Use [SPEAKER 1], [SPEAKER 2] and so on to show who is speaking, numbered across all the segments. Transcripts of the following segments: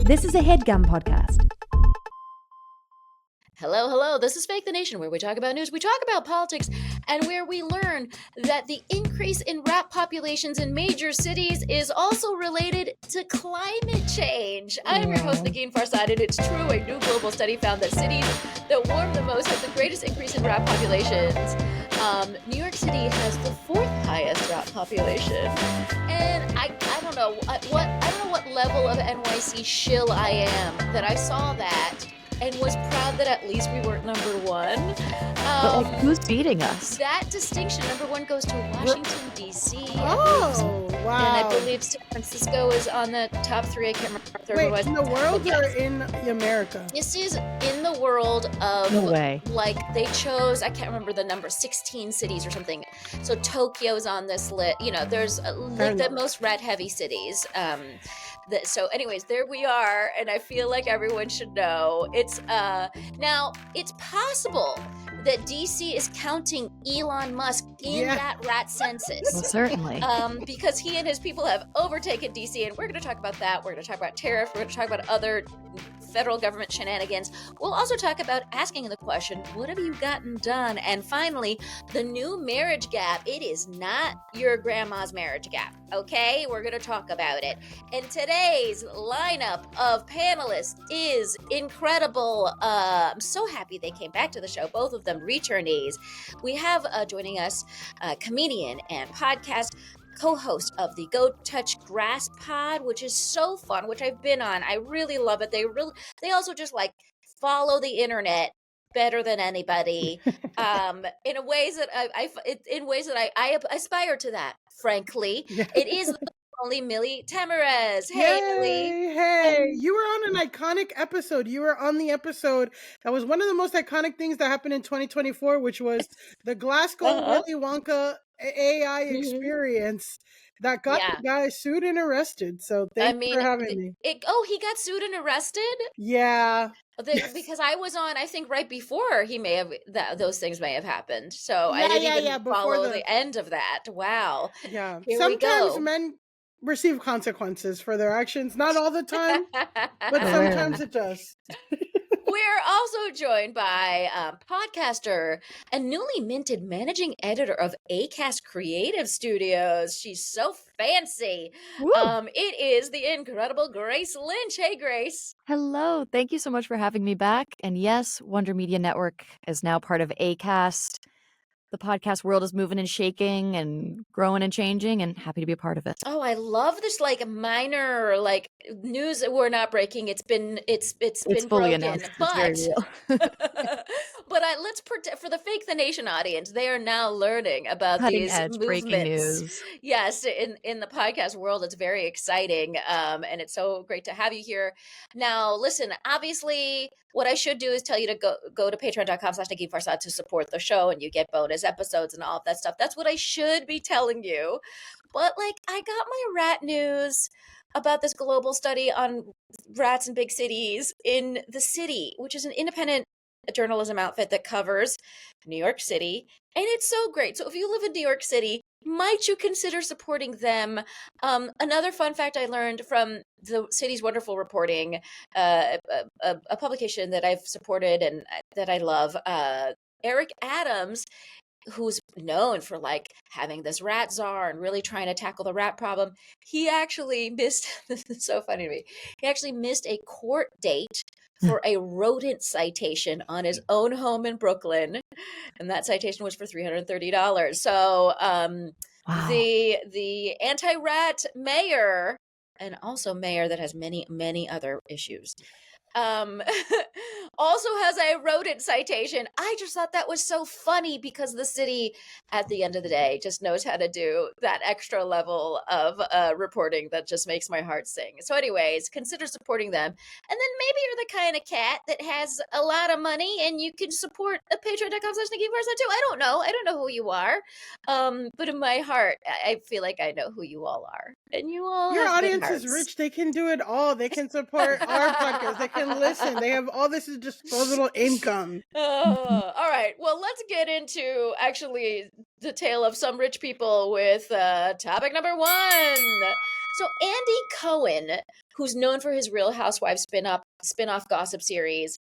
[SPEAKER 1] This is a HeadGum podcast.
[SPEAKER 2] Hello, hello. This is Fake the Nation, where we talk about news, we talk about politics, and where we learn that the increase in rat populations in major cities is also related to climate change. I'm your host, Negin Farsad, and it's true. A new global study found that cities that warm the most have the greatest increase in rat populations. New York City has the fourth highest rat population, and I don't know what level of NYC shill I am that I saw that and was proud that at least we weren't number one.
[SPEAKER 3] But who's beating us?
[SPEAKER 2] That distinction, number one, goes to Washington, D.C.
[SPEAKER 4] Oh, wow.
[SPEAKER 2] And I believe San Francisco is on the top three. I can't remember what the third one was.
[SPEAKER 4] In the world or in America?
[SPEAKER 2] This is in the world of,
[SPEAKER 3] No way.
[SPEAKER 2] like, they chose, I can't remember the number, 16 cities or something. So Tokyo's on this list. You know, there's like the most rat-heavy cities. So anyways, there we are, and I feel like everyone should know. It's now it's possible that DC is counting Elon Musk in that rat census.
[SPEAKER 3] Well, certainly.
[SPEAKER 2] Because he and his people have overtaken DC, and we're going to talk about that. We're going to talk about tariffs. We're going to talk about other federal government shenanigans. We'll also talk about asking the question, what have you gotten done? And finally, the new marriage gap. It is not your grandma's marriage gap, okay? We're going to talk about it. And today's lineup of panelists is incredible. I'm so happy they came back to the show, both of them returnees. We have joining us comedian and podcast co-host of the Go Touch Grass pod, which is so fun, which I've been on. I really love it. They also just like follow the internet better than anybody, in ways that I aspire to that. Frankly, it is the only Milly Tamarez. Hey, Milly.
[SPEAKER 4] Hey, you were on an iconic episode. You were on the episode that was one of the most iconic things that happened in 2024, which was the Glasgow Willy Wonka AI experience that got the guy sued and arrested. So thanks for having me.
[SPEAKER 2] He got sued and arrested?
[SPEAKER 4] Yeah.
[SPEAKER 2] Because I was on, I think right before he may have, those things may have happened. So I didn't even follow the end of that. Wow.
[SPEAKER 4] Yeah. Sometimes men receive consequences for their actions. Not all the time, but sometimes it does.
[SPEAKER 2] We're also joined by podcaster and newly minted managing editor of ACAST Creative Studios. She's so fancy. It is the incredible Grace Lynch. Hey, Grace.
[SPEAKER 3] Hello. Thank you so much for having me back. And yes, Wonder Media Network is now part of ACAST. The podcast world is moving and shaking and growing and changing, and happy to be a part of it.
[SPEAKER 2] Oh, I love this minor news that we're not breaking. It's been fully broken,
[SPEAKER 3] announced.
[SPEAKER 2] But
[SPEAKER 3] it's very real.
[SPEAKER 2] but let's pretend for the Fake the Nation audience, they are now learning about these movements.
[SPEAKER 3] Breaking news.
[SPEAKER 2] Yes, in the podcast world, it's very exciting, and it's so great to have you here. Now, listen, obviously, what I should do is tell you to go to patreon.com/NeginFarsad to support the show, and you get bonus episodes and all of that stuff. That's what I should be telling you. But I got my rat news about this global study on rats in big cities in The City, which is an independent journalism outfit that covers New York City. And it's so great. So if you live in New York City, might you consider supporting them? Another fun fact I learned from the city's wonderful reporting, a publication that I've supported and that I love, Eric Adams, who's known for having this rat czar and really trying to tackle the rat problem. He actually missed, this is so funny to me, he actually missed a court date for a rodent citation on his own home in Brooklyn. And that citation was for $330. So the anti-rat mayor, and also mayor that has many, many other issues, also has a rodent citation. I just thought that was so funny because the city, at the end of the day, just knows how to do that extra level of reporting that just makes my heart sing. So anyways, consider supporting them. And then maybe you're the kind of cat that has a lot of money and you can support a patreon.com/NeginFarsad too. I don't know who you are. But in my heart, I feel like I know who you all are. And you all
[SPEAKER 4] Your
[SPEAKER 2] have good
[SPEAKER 4] audience is
[SPEAKER 2] hearts.
[SPEAKER 4] rich. They can do it all. They can support our podcast. They can listen. They have all this disposable income.
[SPEAKER 2] All right. Well, let's get into actually the tale of some rich people with topic number one. So Andy Cohen, who's known for his Real Housewives spin-off gossip series,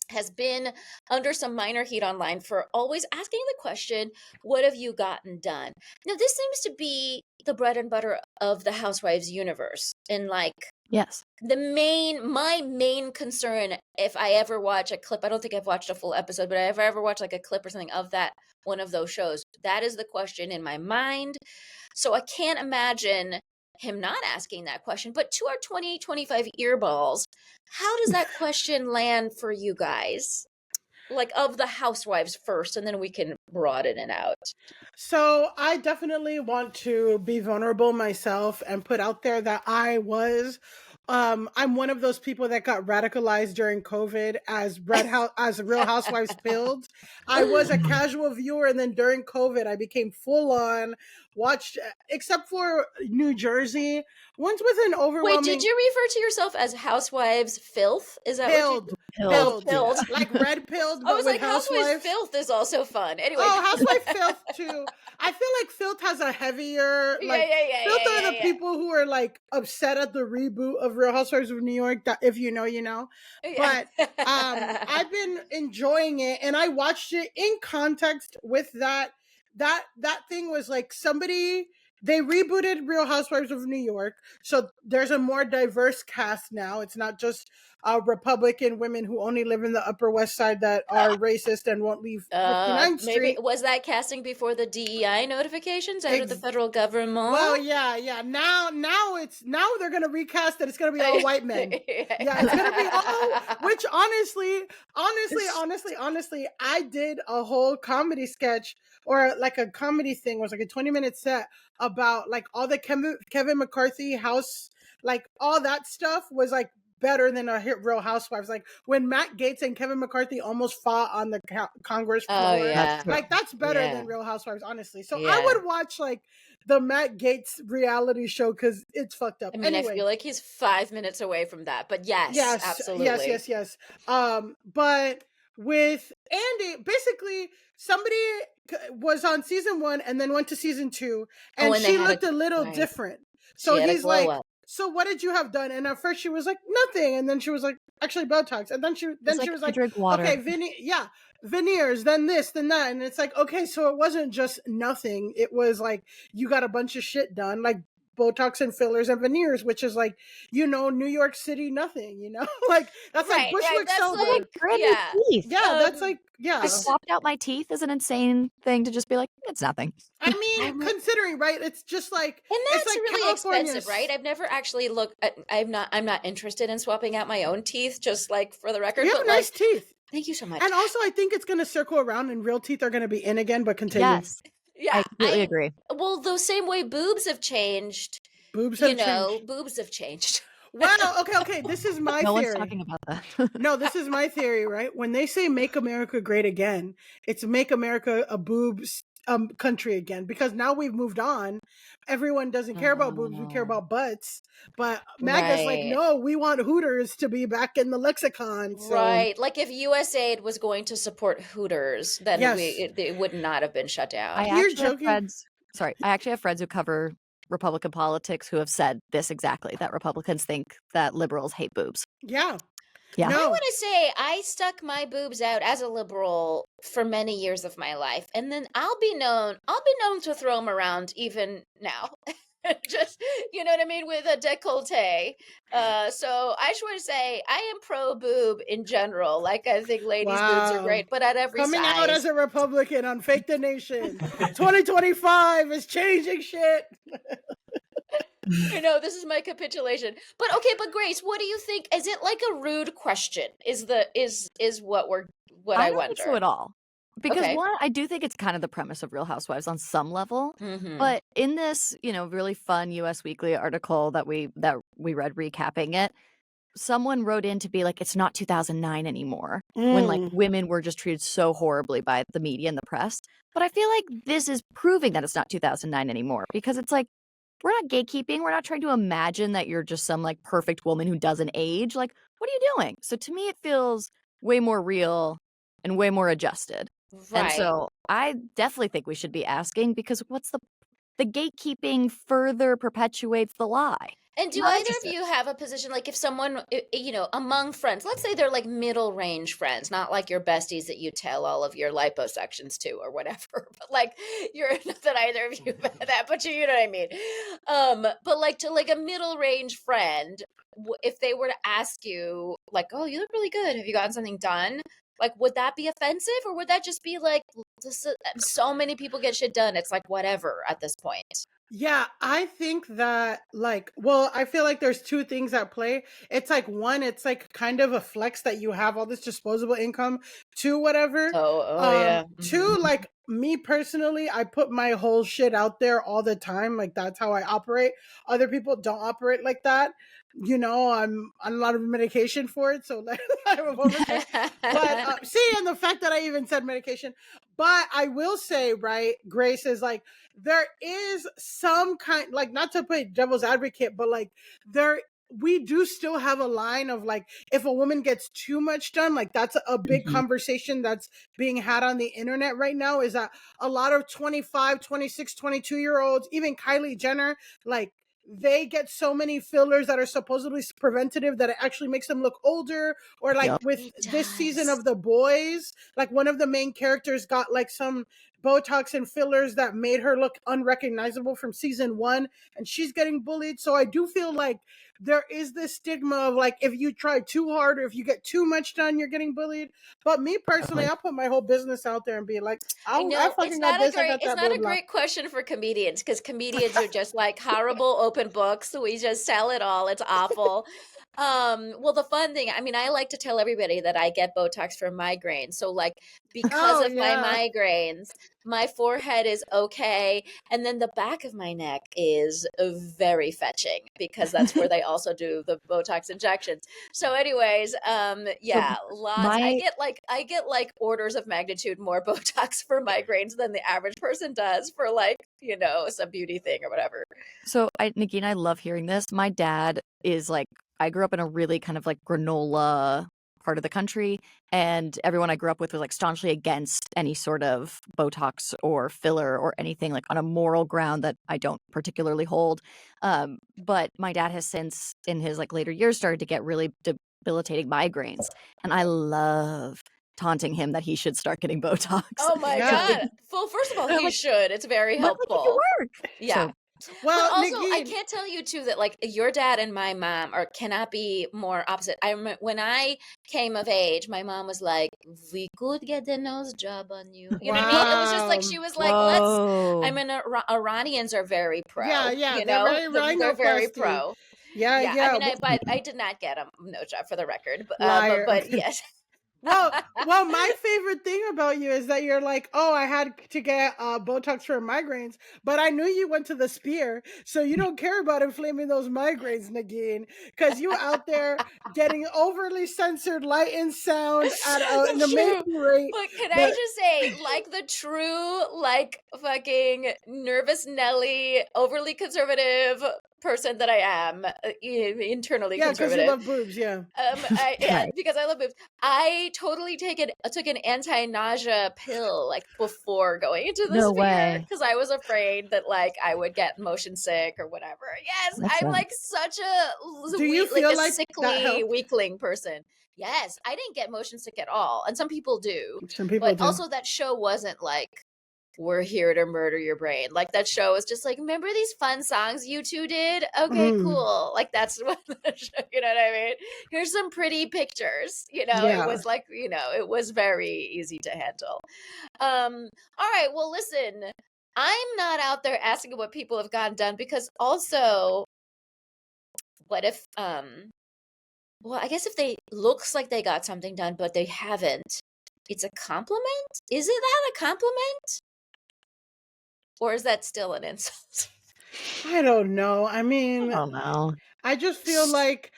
[SPEAKER 2] has been under some minor heat online for always asking the question, what have you gotten done? Now, this seems to be the bread and butter of the Housewives universe. And like,
[SPEAKER 3] Yes.
[SPEAKER 2] my main concern, if I ever watch a clip, I don't think I've watched a full episode, but if I ever watch like a clip or something of that, one of those shows, that is the question in my mind. So I can't imagine him not asking that question. But to our 2025 earballs, how does that question land for you guys? Like of the housewives first, and then we can broaden it out.
[SPEAKER 4] So I definitely want to be vulnerable myself and put out there that I'm one of those people that got radicalized during COVID as Real Housewives build. I was a casual viewer, and then during COVID, I became full on watched, except for New Jersey. Once with an overwhelming.
[SPEAKER 2] Wait, did you refer to yourself as Housewives Filth? Is that
[SPEAKER 4] pilled?
[SPEAKER 2] what
[SPEAKER 4] Pilled,
[SPEAKER 2] pilled?
[SPEAKER 4] like red pilled, but
[SPEAKER 2] I was
[SPEAKER 4] with
[SPEAKER 2] like, Housewives Filth is also fun. Anyway.
[SPEAKER 4] Oh, Housewife Filth too. I feel like Filth has a heavier, like, Filth are the people who are like upset at the reboot of Real Housewives of New York. That if you know, you know.
[SPEAKER 2] Yeah.
[SPEAKER 4] But I've been enjoying it, and I watched it in context with that. That thing was like they rebooted Real Housewives of New York, so there's a more diverse cast now. It's not just Republican women who only live in the Upper West Side that are racist and won't leave 59th Street.
[SPEAKER 2] Maybe was that casting before the DEI notifications out of the federal government?
[SPEAKER 4] Well, yeah. Now they're gonna recast it. It's gonna be all white men. Yeah, it's gonna be all. Which honestly, I did a whole comedy sketch or like a comedy thing. It was like a 20-minute set about like all the Kevin McCarthy house, like all that stuff was like better than a hit Real Housewives. Like when Matt Gaetz and Kevin McCarthy almost fought on the Congress floor.
[SPEAKER 2] Oh, yeah.
[SPEAKER 4] Like that's better than Real Housewives, honestly. So I would watch like the Matt Gaetz reality show because it's fucked up.
[SPEAKER 2] I mean,
[SPEAKER 4] anyway,
[SPEAKER 2] I feel like he's 5 minutes away from that, but yes, absolutely.
[SPEAKER 4] Yes. But with Andy, basically somebody was on season 1 and then went to season 2, and she looked a little different. So he's like, so what did you have done? And at first she was like, nothing. And then she was like, actually Botox. And then she was like,
[SPEAKER 3] drink water.
[SPEAKER 4] Okay, veneers, then this, then that. And it's like, okay, so it wasn't just nothing. It was like, you got a bunch of shit done, like Botox and fillers and veneers, which is like, New York City, nothing, like, that's like Bushwick Selden. That's like,
[SPEAKER 3] I swapped out my teeth is an insane thing to just be like, it's nothing.
[SPEAKER 4] I mean, considering, right? It's just like,
[SPEAKER 2] and that's
[SPEAKER 4] it's like
[SPEAKER 2] really expensive, right? I've never actually looked at, I'm not interested in swapping out my own teeth, just like for the record.
[SPEAKER 4] You have nice teeth.
[SPEAKER 2] Thank you so much.
[SPEAKER 4] And also, I think it's going to circle around and real teeth are going to be in again, but continue.
[SPEAKER 3] Yes.
[SPEAKER 2] Yeah,
[SPEAKER 3] I completely agree.
[SPEAKER 2] Well, the same way boobs have changed.
[SPEAKER 4] Boobs have changed.
[SPEAKER 2] Boobs have changed.
[SPEAKER 4] Well, okay. This is my theory.
[SPEAKER 3] No one's talking about that.
[SPEAKER 4] No, this is my theory, right? When they say "Make America Great Again," it's "Make America a boobs country again," because now we've moved on. Everyone doesn't care about boobs; we care about butts. But MAGA's like, no, we want Hooters to be back in the lexicon. So.
[SPEAKER 2] Right, like if USAID was going to support Hooters, then it would not have been shut down.
[SPEAKER 3] I actually have friends who cover Republican politics who have said this exactly, that Republicans think that liberals hate boobs.
[SPEAKER 4] Yeah.
[SPEAKER 2] I want to say I stuck my boobs out as a liberal for many years of my life, and then I'll be known to throw them around even now. Just, you know what I mean, with a décolleté. So I just want to say I am pro boob in general. Like, I think ladies' boobs are great, but at every
[SPEAKER 4] Coming
[SPEAKER 2] size.
[SPEAKER 4] out as a Republican on Fake the Nation. 2025 is changing shit.
[SPEAKER 2] This is my capitulation. But Grace, what do you think? Is it like a rude question? Is what I wonder?
[SPEAKER 3] I don't think so at all. Because one, I do think it's kind of the premise of Real Housewives on some level.
[SPEAKER 2] Mm-hmm.
[SPEAKER 3] But in this, really fun US Weekly article that we read recapping it, someone wrote in to be like, it's not 2009 anymore, when like women were just treated so horribly by the media and the press. But I feel like this is proving that it's not 2009 anymore, because it's like, we're not gatekeeping. We're not trying to imagine that you're just some like perfect woman who doesn't age. Like, what are you doing? So to me, it feels way more real and way more adjusted. And
[SPEAKER 2] Right.
[SPEAKER 3] so I definitely think we should be asking, because what's the gatekeeping further perpetuates the lie.
[SPEAKER 2] And do
[SPEAKER 3] Not
[SPEAKER 2] either of
[SPEAKER 3] interested.
[SPEAKER 2] you have a position, like if someone, among friends, let's say they're like middle range friends, not like your besties that you tell all of your liposuctions to or whatever, but like you're not that either of you have that, but you know what I mean. But like to like a middle range friend, if they were to ask you, like, oh, you look really good, have you gotten something done? Like, would that be offensive, or would that just be like, so many people get shit done? It's like whatever at this point.
[SPEAKER 4] Yeah, I think that well, I feel like there's two things at play. It's like one, it's like kind of a flex that you have all this disposable income. Two, whatever.
[SPEAKER 2] Oh yeah.
[SPEAKER 4] Two, like me personally, I put my whole shit out there all the time. Like that's how I operate. Other people don't operate like that. I'm on a lot of medication for it, so like I have overdose. But see, and the fact that I even said medication. But I will say, right, Grace, is like there is some kind, like, not to play devil's advocate, but like we do still have a line of like, if a woman gets too much done, like that's a big
[SPEAKER 3] Mhm.
[SPEAKER 4] conversation that's being had on the internet right now, is that a lot of 25, 26, 22 year olds, even Kylie Jenner, like they get so many fillers that are supposedly preventative that it actually makes them look older. Or like
[SPEAKER 3] Yep.
[SPEAKER 4] with
[SPEAKER 2] It
[SPEAKER 4] this season
[SPEAKER 2] does.
[SPEAKER 4] of The Boys, like one of the main characters got like some Botox and fillers that made her look unrecognizable from season one, and she's getting bullied. So I do feel like there is this stigma of like, if you try too hard or if you get too much done, you're getting bullied. But me personally,
[SPEAKER 3] Definitely.
[SPEAKER 4] I'll put my whole business out there and be like,
[SPEAKER 2] I
[SPEAKER 4] I
[SPEAKER 2] know
[SPEAKER 4] fucking got this, I got
[SPEAKER 2] it's
[SPEAKER 4] that,
[SPEAKER 2] not
[SPEAKER 4] blah
[SPEAKER 2] a
[SPEAKER 4] blah.
[SPEAKER 2] great question for comedians, because comedians are just like horrible open books. We just sell it all. It's awful. Well, the fun thing, I mean, I like to tell everybody that I get Botox for migraines. So like because
[SPEAKER 4] Oh
[SPEAKER 2] of my
[SPEAKER 4] yeah.
[SPEAKER 2] migraines, my forehead is okay, and then the back of my neck is very fetching, because that's where they also do the Botox injections. So anyways,
[SPEAKER 3] So
[SPEAKER 2] yeah, lots.
[SPEAKER 3] my
[SPEAKER 2] I get like orders of magnitude more Botox for migraines than the average person does for like, some beauty thing or whatever.
[SPEAKER 3] So Negin, I love hearing this. My dad is like, I grew up in a really kind of like granola part of the country, and everyone I grew up with was like staunchly against any sort of Botox or filler or anything, like on a moral ground that I don't particularly hold. But my dad has since, in his like later years, started to get really debilitating migraines, and I love taunting him that he should start getting Botox.
[SPEAKER 2] Oh my
[SPEAKER 3] So,
[SPEAKER 4] Yeah.
[SPEAKER 2] God. Well, first of all,
[SPEAKER 3] and I'm
[SPEAKER 2] he
[SPEAKER 3] like,
[SPEAKER 2] should. It's very
[SPEAKER 3] let me make it
[SPEAKER 2] helpful.
[SPEAKER 3] work.
[SPEAKER 2] Yeah.
[SPEAKER 3] So
[SPEAKER 2] But
[SPEAKER 4] Well,
[SPEAKER 2] also, I
[SPEAKER 4] Nagin.
[SPEAKER 2] can't tell you too that like your dad and my mom cannot be more opposite. I remember when I came of age, my mom was like, "We could get a nose job on you." You know what I mean? It was just like
[SPEAKER 4] Wow.
[SPEAKER 2] she was like, "Let's." I
[SPEAKER 3] whoa.
[SPEAKER 2] mean, Iranians are very
[SPEAKER 4] Yeah,
[SPEAKER 2] pro.
[SPEAKER 4] yeah, they're very
[SPEAKER 2] They're very
[SPEAKER 4] rhinoplasty.
[SPEAKER 2] pro.
[SPEAKER 4] Yeah,
[SPEAKER 2] Yeah, I
[SPEAKER 4] yeah.
[SPEAKER 2] mean, but I did not get a nose job for the record.
[SPEAKER 4] Liar.
[SPEAKER 2] But yes.
[SPEAKER 4] Well, my favorite thing about you is that you're like, oh, I had to get Botox for migraines, but I knew you went to the spear, so you don't care about inflaming those migraines, Nagin, because you out there getting overly censored light and sound at an
[SPEAKER 2] It's
[SPEAKER 4] amazing
[SPEAKER 2] true.
[SPEAKER 4] rate.
[SPEAKER 2] But can I
[SPEAKER 4] But
[SPEAKER 2] just say, like the true, like fucking nervous Nelly, overly conservative person that I am, internally
[SPEAKER 4] yeah, because you
[SPEAKER 2] conservative.
[SPEAKER 4] love boobs, yeah.
[SPEAKER 2] Yeah,
[SPEAKER 3] Right.
[SPEAKER 2] because I love boobs. I totally took an anti-nausea pill like before going into the
[SPEAKER 3] No
[SPEAKER 2] sphere,
[SPEAKER 3] way.
[SPEAKER 2] because I was afraid that like I would get motion sick or whatever. Yes,
[SPEAKER 3] Makes
[SPEAKER 2] I'm like
[SPEAKER 3] sense.
[SPEAKER 2] such
[SPEAKER 4] Do you
[SPEAKER 2] like
[SPEAKER 4] feel
[SPEAKER 2] a
[SPEAKER 4] like that
[SPEAKER 2] sickly
[SPEAKER 4] helped?
[SPEAKER 2] weakling person. Yes, I didn't get motion sick at all, and some people do.
[SPEAKER 4] Some people
[SPEAKER 2] But
[SPEAKER 4] do.
[SPEAKER 2] also that show wasn't like, we're here to murder your brain. Like that show was just like, remember these fun songs you two did? Okay,
[SPEAKER 4] Mhm.
[SPEAKER 2] cool. Like that's what the show, you know what I mean? Here's some pretty pictures. It
[SPEAKER 4] Yeah.
[SPEAKER 2] was like, it was very easy to handle. All right, well listen, I'm not out there asking what people have gotten done, because also, what if well, I guess if they looks like they got something done but they haven't, it's a compliment? Is it that a compliment? Or is that still an insult?
[SPEAKER 4] I don't know. I
[SPEAKER 3] I
[SPEAKER 4] mean,
[SPEAKER 3] don't know.
[SPEAKER 4] I just feel like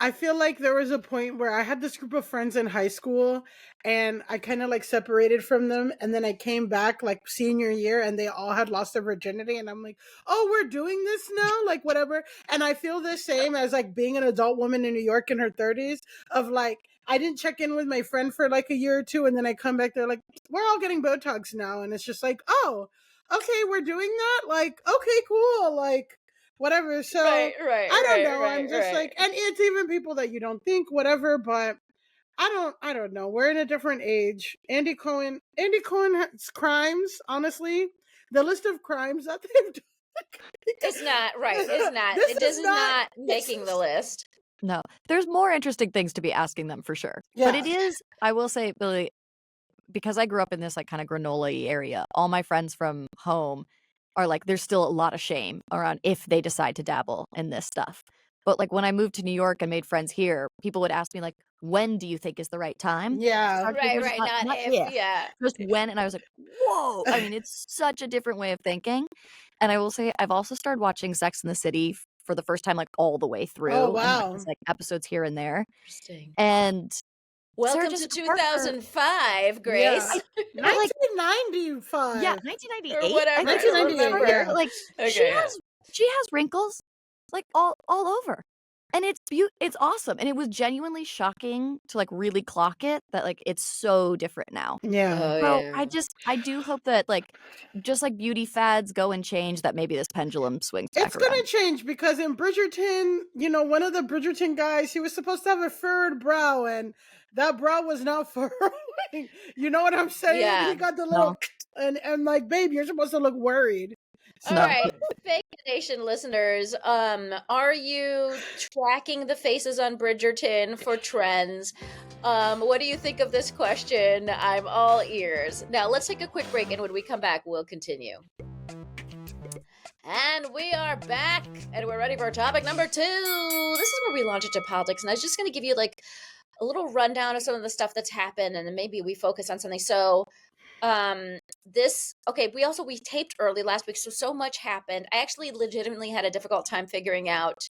[SPEAKER 4] I feel like there was a point where I had this group of friends in high school and I kind of like separated from them. And then I came back like senior year and they all had lost their virginity. And I'm like, oh, we're doing this now? Like, whatever. And I feel the same as like being an adult woman in New York in her 30s of like, I didn't check in with my friend for like a year or two. And then I come back, they're like, we're all getting Botox now. And it's just like, oh, okay, we're doing that. Like, okay, cool. Like, whatever. So
[SPEAKER 2] Right, right,
[SPEAKER 4] I don't
[SPEAKER 2] right,
[SPEAKER 4] know. I'm
[SPEAKER 2] right,
[SPEAKER 4] just
[SPEAKER 2] right.
[SPEAKER 4] like, and it's even people that you don't think, whatever. But I don't know. We're in a different age. Andy Cohen has crimes. Honestly, the list of crimes that they've done.
[SPEAKER 2] It's not right. It's not.
[SPEAKER 4] This
[SPEAKER 2] It
[SPEAKER 4] is
[SPEAKER 2] is
[SPEAKER 4] not.
[SPEAKER 2] not
[SPEAKER 4] This
[SPEAKER 2] making the
[SPEAKER 4] is
[SPEAKER 2] list.
[SPEAKER 3] No, there's more interesting things to be asking them for sure. But it
[SPEAKER 4] yeah.
[SPEAKER 3] is, I will say, Billy, because I grew up in this like kind of granola area, all my friends from home are like, there's still a lot of shame around if they decide to dabble in this stuff. But like when I moved to New York and made friends here, people would ask me like, when do you think is the right time to
[SPEAKER 4] Yeah.
[SPEAKER 3] start
[SPEAKER 2] Right,
[SPEAKER 3] taking this?
[SPEAKER 2] right.
[SPEAKER 3] Not,
[SPEAKER 2] Not
[SPEAKER 3] not
[SPEAKER 2] if.
[SPEAKER 3] if,
[SPEAKER 2] Yeah.
[SPEAKER 3] just when. And I was like, whoa. I mean, it's such a different way of thinking. And I will say, I've also started watching Sex in the City for the first time, like all the way
[SPEAKER 4] Oh
[SPEAKER 3] through, and not
[SPEAKER 4] wow.
[SPEAKER 3] just like episodes here and there.
[SPEAKER 2] Interesting.
[SPEAKER 3] And Sarah
[SPEAKER 2] Welcome to
[SPEAKER 3] Jessica Parker,
[SPEAKER 2] 2005,
[SPEAKER 4] Yeah.
[SPEAKER 2] Grace.
[SPEAKER 3] but like, yeah,
[SPEAKER 4] 1995.
[SPEAKER 3] 1998.
[SPEAKER 2] Or whatever.
[SPEAKER 3] I think
[SPEAKER 2] I
[SPEAKER 3] it
[SPEAKER 2] don't
[SPEAKER 3] was Sarah
[SPEAKER 2] remember.
[SPEAKER 3] Jessica, like
[SPEAKER 2] Okay, yeah.
[SPEAKER 3] she has wrinkles like all over. And it's awesome. And it was genuinely shocking to like really clock it that like it's so different now.
[SPEAKER 4] Yeah.
[SPEAKER 2] Oh
[SPEAKER 3] So
[SPEAKER 2] yeah.
[SPEAKER 3] I do hope that like just like beauty fads go and change, that maybe this pendulum swings back
[SPEAKER 4] It's gonna
[SPEAKER 3] around.
[SPEAKER 4] change because in Bridgerton, you know, one of the Bridgerton guys, he was supposed to have a furrowed brow, and that brow was not furrowing. You know what I'm saying?
[SPEAKER 2] Yeah.
[SPEAKER 4] He got the
[SPEAKER 3] No,
[SPEAKER 4] little and like, babe, you're supposed to look worried.
[SPEAKER 2] All
[SPEAKER 3] no.
[SPEAKER 2] right, Fake Nation listeners, are you tracking the faces on Bridgerton for trends? What do you think of this question? I'm all ears. Now let's take a quick break, and when we come back, we'll continue. And we are back, and we're ready for topic number 2. This is where we launch into politics, and I was just going to give you like a little rundown of some of the stuff that's happened, and then maybe we focus on something. So we taped early last week, so much happened. I actually legitimately had a difficult time figuring out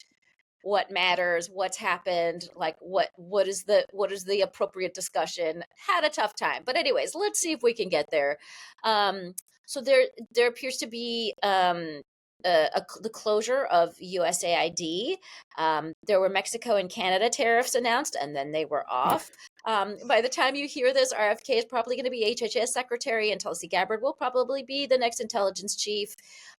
[SPEAKER 2] what matters, what's happened, like what is the appropriate discussion. Had a tough time, but anyways, let's see if we can get there. So there appears to be the closure of USAID. There were Mexico and Canada tariffs announced, and then they were off. By the time you hear this, RFK is probably going to be HHS secretary, and Tulsi Gabbard will probably be the next intelligence chief.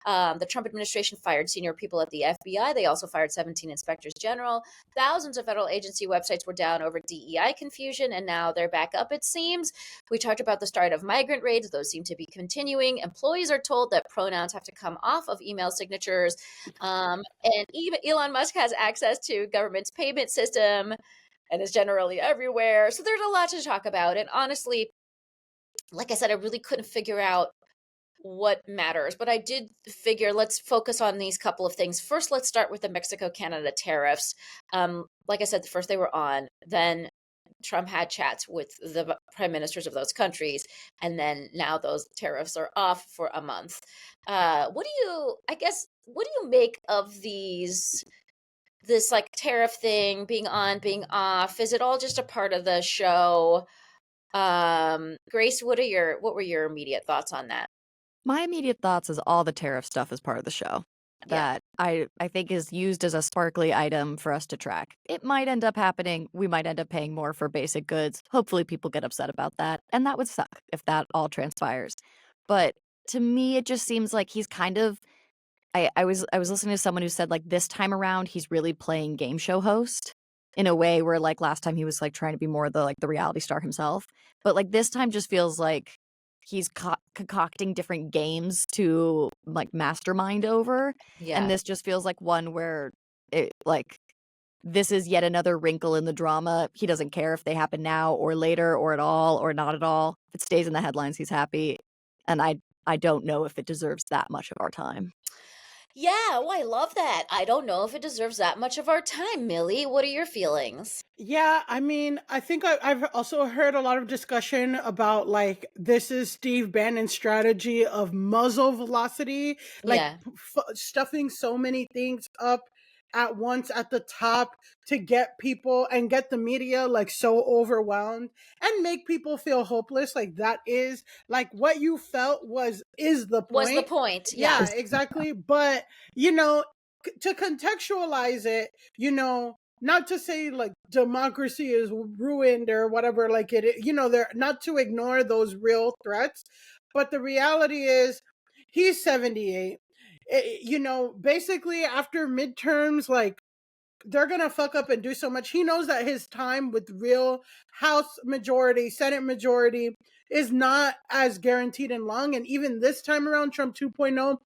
[SPEAKER 2] The Trump administration fired senior people at the FBI. They also fired 17 inspectors general. Thousands of federal agency websites were down over DEI confusion, and now they're back up, it seems. We talked about the start of migrant raids. Those seem to be continuing. Employees are told that pronouns have to come off of email signatures. And even Elon Musk has access to government's payment system and is generally everywhere. So there's a lot to talk about. And honestly, like I said, I really couldn't figure out what matters, but I did figure let's focus on these couple of things. First, let's start with the Mexico-Canada tariffs. Like I said, first they were on, then Trump had chats with the prime ministers of those countries, and then now those tariffs are off for a month. What do you make of this like tariff thing being on, being off? Is it all just a part of the show? Grace, what were your immediate thoughts on that?
[SPEAKER 3] My immediate thoughts is all the tariff stuff is part of the show.
[SPEAKER 2] Yeah.
[SPEAKER 3] That I think is used as a sparkly item for us to track. It might end up happening. We might end up paying more for basic goods. Hopefully people get upset about that. And that would suck if that all transpires. But to me, it just seems like he's kind of I was listening to someone who said like this time around he's really playing game show host in a way where like last time he was like trying to be more the reality star himself. But like this time just feels like he's concocting different games to like mastermind over.
[SPEAKER 2] Yeah.
[SPEAKER 3] And this just feels like one where it like this is yet another wrinkle in the drama. He doesn't care if they happen now or later or at all or not at all. If it stays in the headlines, he's happy. And I don't know if it deserves that much of our time.
[SPEAKER 2] Yeah, oh, I love that. I don't know if it deserves that much of our time, Millie. What are your feelings?
[SPEAKER 4] Yeah, I mean, I think I've also heard a lot of discussion about like this is Steve Bannon's strategy of muzzle velocity, like
[SPEAKER 2] Yeah.
[SPEAKER 4] stuffing so many things up at once at the top to get people and get the media like so overwhelmed and make people feel hopeless. Like that is like what you felt is the
[SPEAKER 2] Was the
[SPEAKER 4] point.
[SPEAKER 2] point.
[SPEAKER 4] Yeah,
[SPEAKER 2] Yeah.
[SPEAKER 4] exactly. But you know, to contextualize it, not to say like democracy is ruined or whatever, like they're not to ignore those real threats, but the reality is he's 78. Basically after midterms, like they're gonna fuck up and do so much. He knows that his time with real House majority, Senate majority is not as guaranteed and long. And even this time around, Trump 2.0,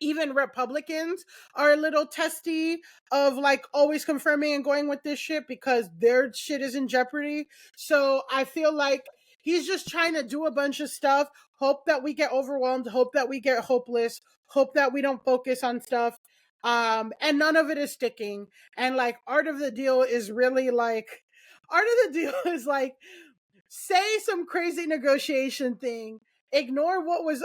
[SPEAKER 4] even Republicans are a little testy of like always confirming and going with this shit because their shit is in jeopardy. So I feel like he's just trying to do a bunch of stuff, hope that we get overwhelmed, hope that we get hopeless, hope that we don't focus on stuff. And none of it is sticking. And like art of the deal is really like art of the deal is like say some crazy negotiation thing, ignore what was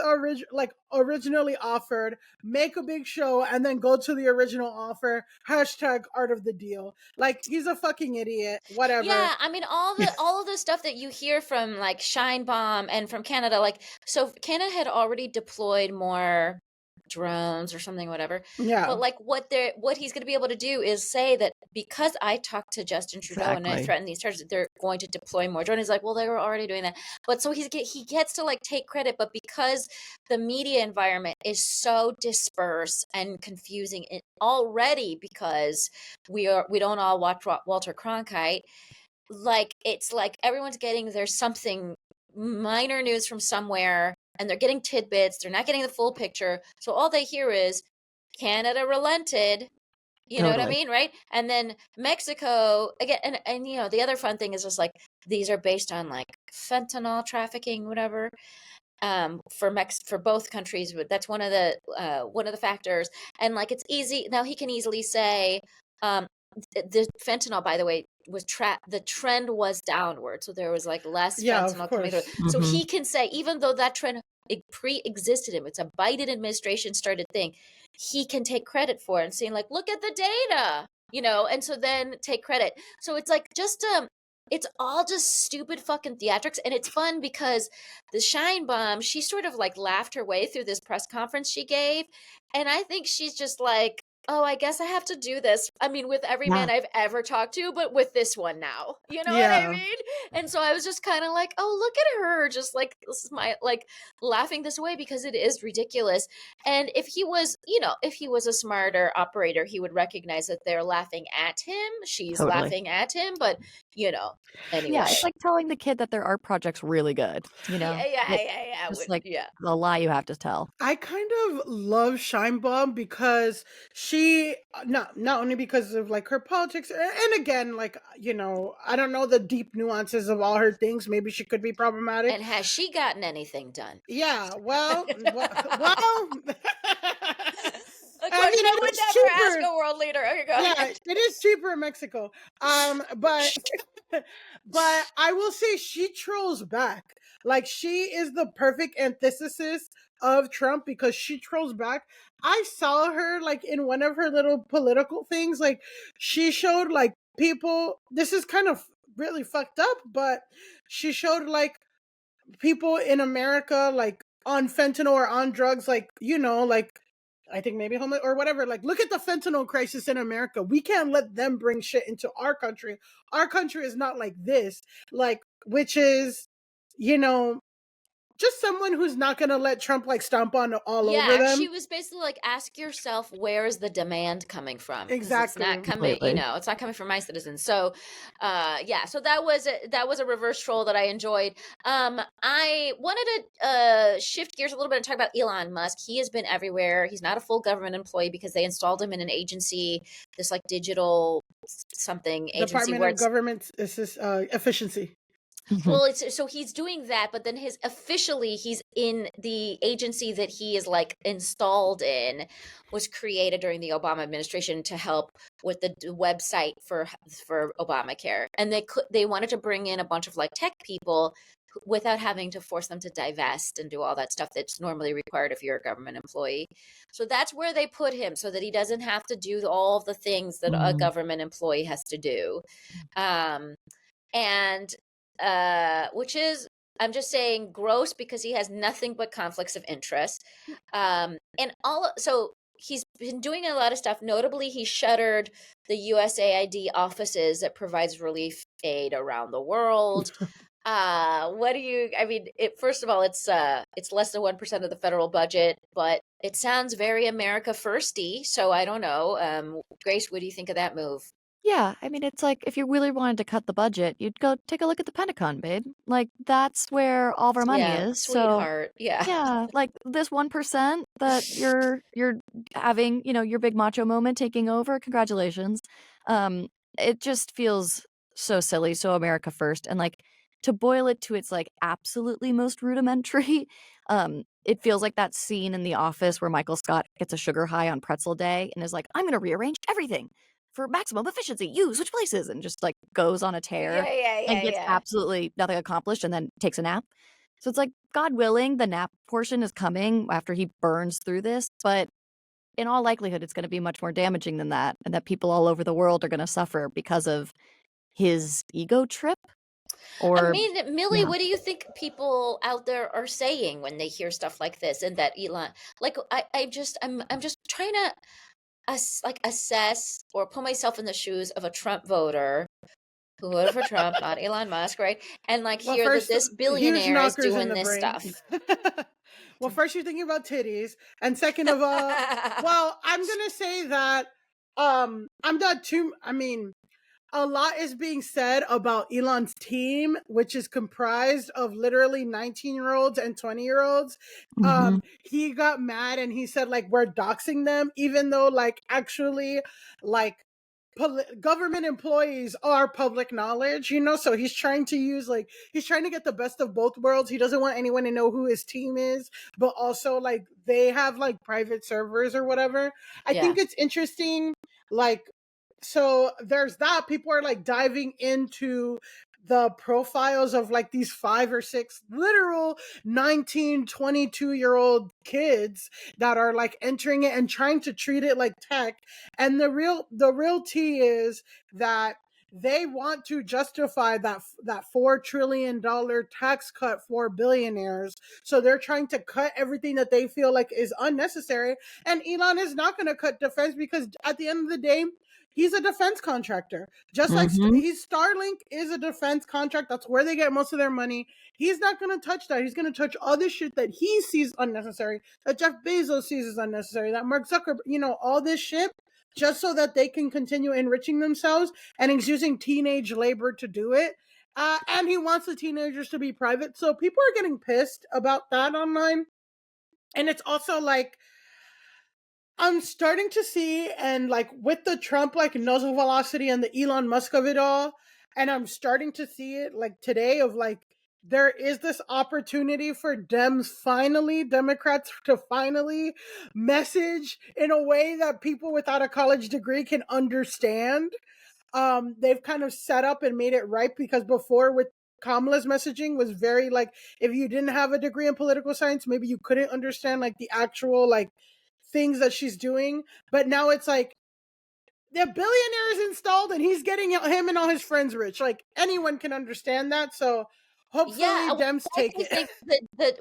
[SPEAKER 4] originally offered, make a big show, and then go to the original offer. Hashtag art of the deal. Like he's a fucking idiot. Whatever.
[SPEAKER 2] Yeah, I mean all of the stuff that you hear from like Shine Bomb and from Canada, like so Canada had already deployed more drones or something, whatever.
[SPEAKER 4] Yeah.
[SPEAKER 2] But like what he's going to be able to do is say that because I talked to Justin Trudeau and I
[SPEAKER 3] Exactly.
[SPEAKER 2] threatened these charges, they're going to deploy more drones. He's like, well, they were already doing that. But so he gets to like take credit, but because the media environment is so dispersed and confusing already, because we don't all watch Walter Cronkite, like it's like everyone's getting there's something minor news from somewhere and they're getting tidbits, they're not getting the full picture, so all they hear is Canada relented, you know what I
[SPEAKER 3] Totally.
[SPEAKER 2] mean, right? And then Mexico again, and the other fun thing is just like these are based on like fentanyl trafficking, whatever, for both countries, but that's one of the factors. And like it's easy now, he can easily say the fentanyl, by the way, was the trend was downward, so there was like less fentanyl coming through. So he can say, even though that trend pre-existed him, it's a Biden administration started thing, he can take credit for it and saying like, look at the data, and so then take credit. So it's like just it's all just stupid fucking theatrics. And it's fun because the Shine Bomb, she sort of like laughed her way through this press conference she gave, and I think she's just like, oh, I guess I have to do this. I mean, with every man I've ever talked to, but with this one now. You know what I mean? And so I was just kind of like, oh, look at her. Just like, this is my, like, laughing this away because it is ridiculous. And if he was a smarter operator, he would recognize that they're laughing at him. She's laughing at him. But, anyway.
[SPEAKER 3] Yeah, it's like telling the kid that their art project's really good,
[SPEAKER 2] Yeah.
[SPEAKER 3] Just like the lie you have to tell.
[SPEAKER 4] I kind of love Shine Bomb because she not only because of like her politics, and again, like I don't know the deep nuances of all her things. Maybe she could be problematic.
[SPEAKER 2] And has she gotten anything done?
[SPEAKER 4] Yeah, well.
[SPEAKER 2] A question I would never ask a world leader. Okay, go ahead.
[SPEAKER 4] It is cheaper in Mexico. But but I will say she trolls back. Like she is the perfect antithesis of Trump because she trolls back. I saw her like in one of her little political things. Like she showed like people. This is kind of really fucked up, but she showed like people in America like on fentanyl or on drugs, like like I think maybe homeless or whatever. Like, look at the fentanyl crisis in America. We can't let them bring shit into our country. Our country is not like this. Like, which is, just someone who's not going to let Trump like stomp on all over them.
[SPEAKER 2] She was basically like, ask yourself, where is the demand coming from?
[SPEAKER 4] Exactly.
[SPEAKER 2] It's not coming, it's not coming from my citizens. So, so that was a reverse troll that I enjoyed. I wanted to shift gears a little bit and talk about Elon Musk. He has been everywhere. He's not a full government employee because they installed him in an agency, this like digital something agency.
[SPEAKER 4] Department of Government Efficiency.
[SPEAKER 2] Well, so he's doing that, but then he's in the agency that he is like installed in was created during the Obama administration to help with the website for Obamacare, and they wanted to bring in a bunch of like tech people without having to force them to divest and do all that stuff that's normally required if you're a government employee. So that's where they put him, so that he doesn't have to do all the things that a government employee has to do. And which is, I'm just saying, gross, because he has nothing but conflicts of interest. So he's been doing a lot of stuff. Notably, he shuttered the USAID offices that provides relief aid around the world. What do you, I mean, first of all, it's less than 1% of the federal budget, but it sounds very America firsty. So I don't know. Grace, what do you think of that move?
[SPEAKER 3] Yeah, I mean, it's like if you really wanted to cut the budget, you'd go take a look at the Pentagon, babe. Like that's where all of our money is. So
[SPEAKER 2] Sweetheart. Yeah.
[SPEAKER 3] yeah, like this 1% that you're having, your big macho moment taking over. Congratulations. It just feels so silly, so America first, and like to boil it to its like absolutely most rudimentary. It feels like that scene in The Office where Michael Scott gets a sugar high on pretzel day and is like, "I'm going to rearrange everything for maximum efficiency. You switch places," and just like goes on a tear and gets absolutely nothing accomplished and then takes a nap. So it's like, God willing, the nap portion is coming after he burns through this, but in all likelihood, it's going to be much more damaging than that, and that people all over the world are going to suffer because of his ego trip.
[SPEAKER 2] I mean, Milly,
[SPEAKER 3] yeah.
[SPEAKER 2] what do you think people out there are saying when they hear stuff like this? And that Elon, like, I'm just trying to assess or put myself in the shoes of a Trump voter who voted for Trump, not Elon Musk, right? And like
[SPEAKER 4] Well,
[SPEAKER 2] hear that
[SPEAKER 4] first,
[SPEAKER 2] this
[SPEAKER 4] huge
[SPEAKER 2] billionaire is
[SPEAKER 4] knockers in
[SPEAKER 2] doing
[SPEAKER 4] the
[SPEAKER 2] this
[SPEAKER 4] brain.
[SPEAKER 2] stuff.
[SPEAKER 4] Well, first you're thinking about titties, and second of all, well, I'm gonna say that I'm not too. I mean, a lot is being said about Elon's team, which is comprised of literally 19-year-olds and 20-year-olds.
[SPEAKER 3] Mhm.
[SPEAKER 4] He got mad and he said, like, we're doxing them, even though, like, actually, like, government employees are public knowledge, so he's trying to use, like, he's trying to get the best of both worlds. He doesn't want anyone to know who his team is, but also, like, they have, like, private servers or whatever. I think it's interesting, like, so there's that. People are like diving into the profiles of like these 5 or 6 literal 19, 22-year-old kids that are like entering it and trying to treat it like tech. And the real tea is that they want to justify that $4 trillion tax cut for billionaires. So they're trying to cut everything that they feel like is unnecessary. And Elon is not going to cut defense, because at the end of the day, he's a defense contractor. Just like Starlink is a defense contract. That's where they get most of their money. He's not going to touch that. He's going to touch other shit that he sees unnecessary, that Jeff Bezos sees as unnecessary, that Mark Zuckerberg, all this shit, just so that they can continue enriching themselves. And he's using teenage labor to do it. And he wants the teenagers to be private. So people are getting pissed about that online. And it's also like, I'm starting to see, and like with the Trump like nozzle velocity and the Elon Musk of it all, and I'm starting to see it like today of like there is this opportunity for Democrats to finally message in a way that people without a college degree can understand. They've kind of set up and made it right, because before with Kamala's messaging was very like, if you didn't have a degree in political science, maybe you couldn't understand like the actual like things that she's doing. But now it's like the billionaire is installed and he's getting him and all his friends rich. Like anyone can understand that. So hopefully Dems take it.
[SPEAKER 2] I think that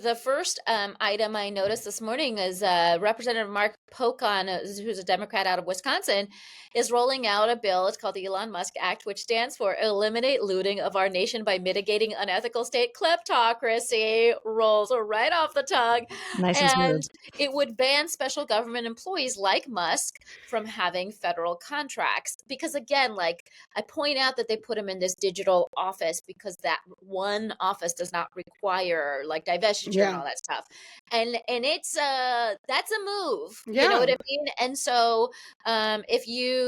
[SPEAKER 2] the first item I noticed this morning is Representative Mark Pocan, who's a Democrat out of Wisconsin, is rolling out a bill. It's called the Elon Musk Act, which stands for Eliminate Looting of Our Nation by Mitigating Unethical State Kleptocracy. Rolls right off the tongue.
[SPEAKER 3] Nice and smooth.
[SPEAKER 2] It would ban special government employees like Musk from having federal contracts. Because again, like I point out that they put him in this digital office because that one office does not require like divestiture and all that stuff. And it's that's a move.
[SPEAKER 4] Yeah.
[SPEAKER 2] You know what I mean? And so if you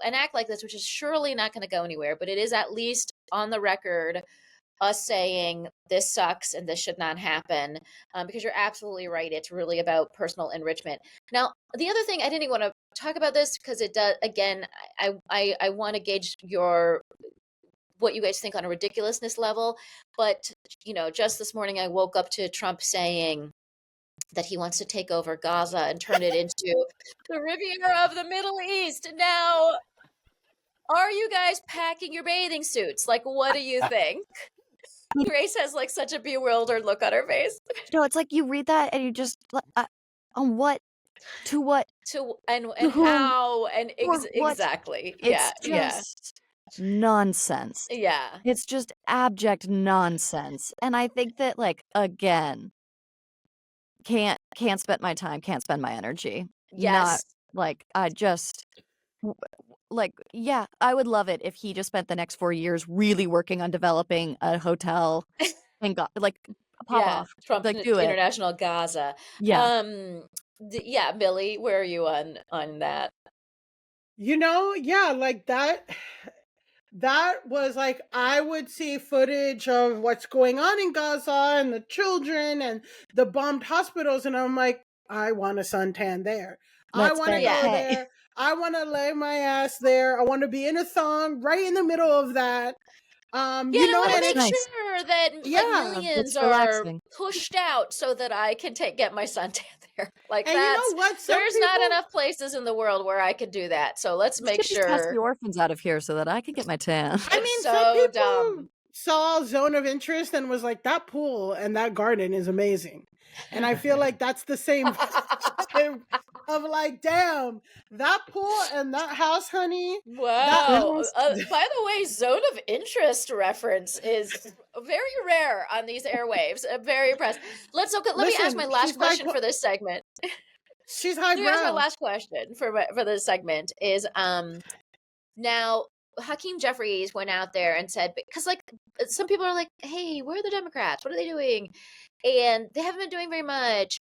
[SPEAKER 2] an act like this, which is surely not going to go anywhere, but it is at least on the record us saying this sucks and this should not happen, because you're absolutely right. It's really about personal enrichment. Now, the other thing, I didn't even want to talk about this because it does, again, I want to gauge your what you guys think on a ridiculousness level. But, just this morning I woke up to Trump saying that he wants to take over Gaza and turn it into the Riviera of the Middle East. Now, are you guys packing your bathing suits? Like, what do you think? Grace has like such a bewildered look on her face.
[SPEAKER 3] No, it's like you read that and you just on what to what
[SPEAKER 2] And
[SPEAKER 3] whom,
[SPEAKER 2] how and
[SPEAKER 3] for what?
[SPEAKER 2] exactly.
[SPEAKER 3] It's
[SPEAKER 2] Yeah.
[SPEAKER 3] just nonsense.
[SPEAKER 2] Yeah.
[SPEAKER 3] It's just abject nonsense. And I think that, like, again, can't spend my time, can't spend my energy. Not
[SPEAKER 2] Yes.
[SPEAKER 3] like I just like, yeah, I would love it if he just spent the next 4 years really working on developing a hotel and got like pop
[SPEAKER 2] Yeah.
[SPEAKER 3] off.
[SPEAKER 2] Trump
[SPEAKER 3] Like do it.
[SPEAKER 2] International Gaza.
[SPEAKER 3] Yeah.
[SPEAKER 2] Yeah, Milly, where are you on that?
[SPEAKER 4] Yeah, like that was like, I would see footage of what's going on in Gaza and the children and the bombed hospitals, and I'm like, I want a suntan there. I
[SPEAKER 3] Let's
[SPEAKER 4] want to
[SPEAKER 3] bang.
[SPEAKER 4] go
[SPEAKER 2] Yeah.
[SPEAKER 4] there. I want to lay my ass there. I want to be in a thong right in the middle of that.
[SPEAKER 2] Yeah,
[SPEAKER 4] And
[SPEAKER 2] I want to
[SPEAKER 3] That's
[SPEAKER 2] make
[SPEAKER 3] nice.
[SPEAKER 2] sure that like
[SPEAKER 4] yeah.
[SPEAKER 2] millions
[SPEAKER 3] It's
[SPEAKER 2] are
[SPEAKER 3] relaxing.
[SPEAKER 2] pushed out so that I can get my suntan there. Like
[SPEAKER 4] And you know what? Some
[SPEAKER 2] there's not
[SPEAKER 4] people,
[SPEAKER 2] enough places in the world where I could do that. So let's
[SPEAKER 3] Let's
[SPEAKER 2] make
[SPEAKER 3] get these pesky
[SPEAKER 2] sure.
[SPEAKER 3] orphans out of here so that I can get my tan.
[SPEAKER 4] I
[SPEAKER 2] It's
[SPEAKER 4] mean, some
[SPEAKER 2] so
[SPEAKER 4] people
[SPEAKER 2] dumb.
[SPEAKER 4] saw Zone of Interest and was like, that pool and that garden is amazing. And I feel like that's the same vibe of like, damn, that pool and that house, honey.
[SPEAKER 2] Wow. By the way, Zone of Interest reference is very rare on these airwaves. I'm very impressed. Let me ask my last question for this segment.
[SPEAKER 4] She's
[SPEAKER 2] Let me ask my
[SPEAKER 4] highbrow.
[SPEAKER 2] last question for this segment is now Hakeem Jeffries went out there and said, because like some people are like, hey, where are the Democrats? What are they doing? And they haven't been doing very much.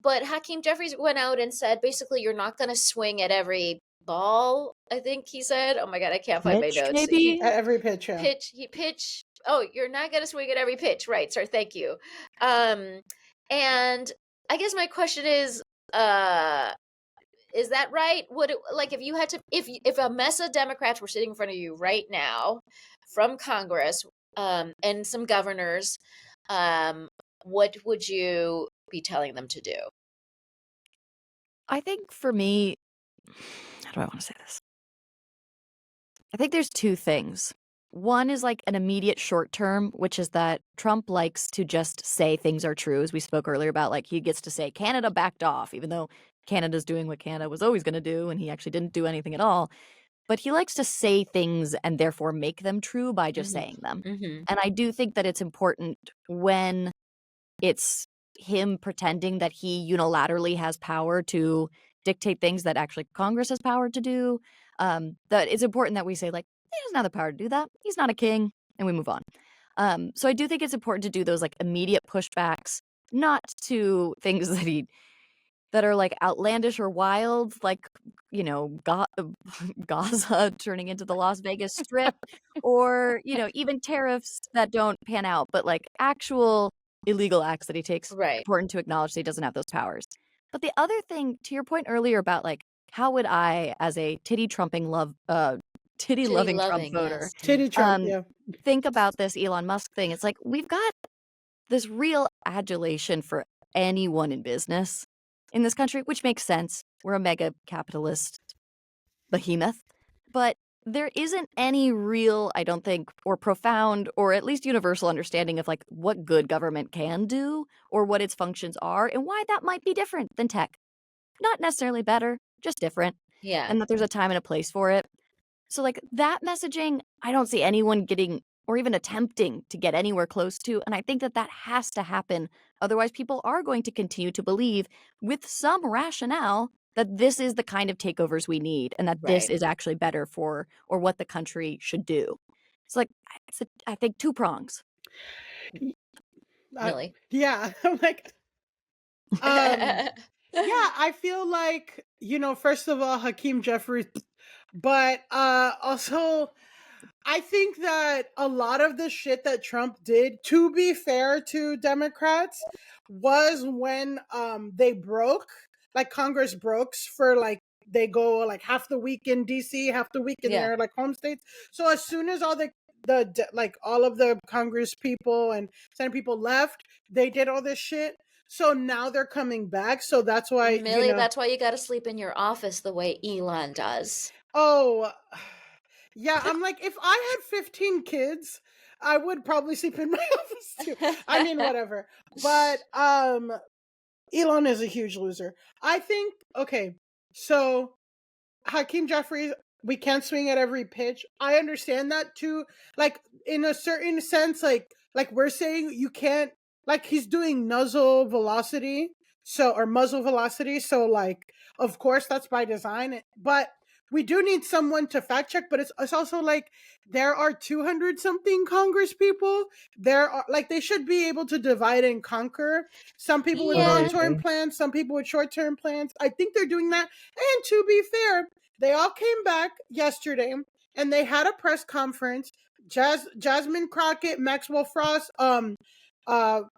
[SPEAKER 2] But Hakeem Jeffries went out and said, basically, you're not going to swing at every ball, I think he said. Oh my God, I can't find my
[SPEAKER 3] Pitch,
[SPEAKER 2] notes.
[SPEAKER 3] maybe?
[SPEAKER 4] At every pitch, yeah.
[SPEAKER 2] Pitch. Oh, you're not going to swing at every pitch. Right, sir. Thank you. And I guess my question is that right? Would it, like, if you had to, if a mess of Democrats were sitting in front of you right now from Congress, and some governors, what would you be telling them to do?
[SPEAKER 3] I think for me, how do I want to say this? I think there's two things. One is like an immediate short term, which is that Trump likes to just say things are true, as we spoke earlier about, like he gets to say Canada backed off, even though Canada's doing what Canada was always going to do, and he actually didn't do anything at all. But he likes to say things and therefore make them true by just saying them. And I do think that it's important when it's him pretending that he unilaterally has power to dictate things that actually Congress has power to do. That it's important that we say, like, he doesn't have the power to do that. He's not a king, and we move on. So I do think it's important to do those like immediate pushbacks, not to things that are like outlandish or wild, like, you know, Gaza turning into the Las Vegas Strip, or, you know, even tariffs that don't pan out, but like actual illegal acts that he takes.
[SPEAKER 2] Right.
[SPEAKER 3] Important to acknowledge that he doesn't have those powers. But the other thing, to your point earlier about like, how would I, as a titty loving Trump voter,
[SPEAKER 2] yes.
[SPEAKER 4] Titty Trump, yeah.
[SPEAKER 3] think about this Elon Musk thing? It's like, we've got this real adulation for anyone in business in this country, which makes sense. We're a mega capitalist behemoth. But there isn't any real, I don't think, or profound, or at least universal understanding of like what good government can do or what its functions are and why that might be different than tech. Not necessarily better, just different.
[SPEAKER 2] Yeah.
[SPEAKER 3] And that there's a time and a place for it. So like that messaging, I don't see anyone getting or even attempting to get anywhere close to. And I think that that has to happen. Otherwise, people are going to continue to believe with some rationale that this is the kind of takeovers we need and that this
[SPEAKER 2] Right.
[SPEAKER 3] is actually better for or what the country should do. It's like, I think two prongs.
[SPEAKER 2] Milly.
[SPEAKER 4] Yeah. I'm like, yeah, I feel like, you know, first of all, Hakeem Jeffries, but also I think that a lot of the shit that Trump did, to be fair to Democrats, was when they broke, like Congress broke for like, they go like half the week in DC, half the week in
[SPEAKER 2] Yeah.
[SPEAKER 4] their like home states. So as soon as all the like all of the Congress people and Senate people left, they did all this shit. So now they're coming back. So that's why,
[SPEAKER 2] Millie, that's why you got to sleep in your office the way Elon does.
[SPEAKER 4] Oh, yeah. I'm like, if I had 15 kids, I would probably sleep in my office too. I mean, whatever. But Elon is a huge loser. I think. Okay, so Hakeem Jeffries, we can't swing at every pitch. I understand that too. Like in a certain sense, like we're saying, you can't, like he's doing muzzle velocity, or muzzle velocity. So like, of course that's by design, but we do need someone to fact check. But it's also like there are 200 something Congress people. There are, like, they should be able to divide and conquer. Some people with long term plans, some people with short term plans. I think they're doing that. And to be fair, they all came back yesterday and they had a press conference. Jasmine Crockett, Maxwell Frost,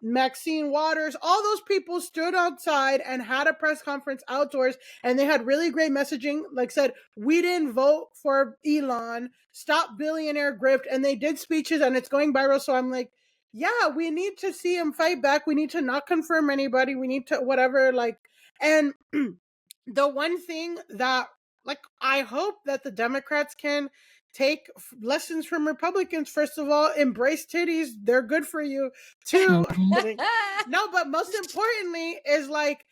[SPEAKER 4] Maxine Waters, all those people stood outside and had a press conference outdoors, and they had really great messaging. Like said, we didn't vote for Elon, stop billionaire grift, and they did speeches and it's going viral. So I'm like, yeah, we need to see him fight back. We need to not confirm anybody. We need to whatever, like, and the one thing that, like, I hope that the Democrats can take lessons from Republicans. First of all, embrace titties. They're good for you. Two, no, but most importantly is like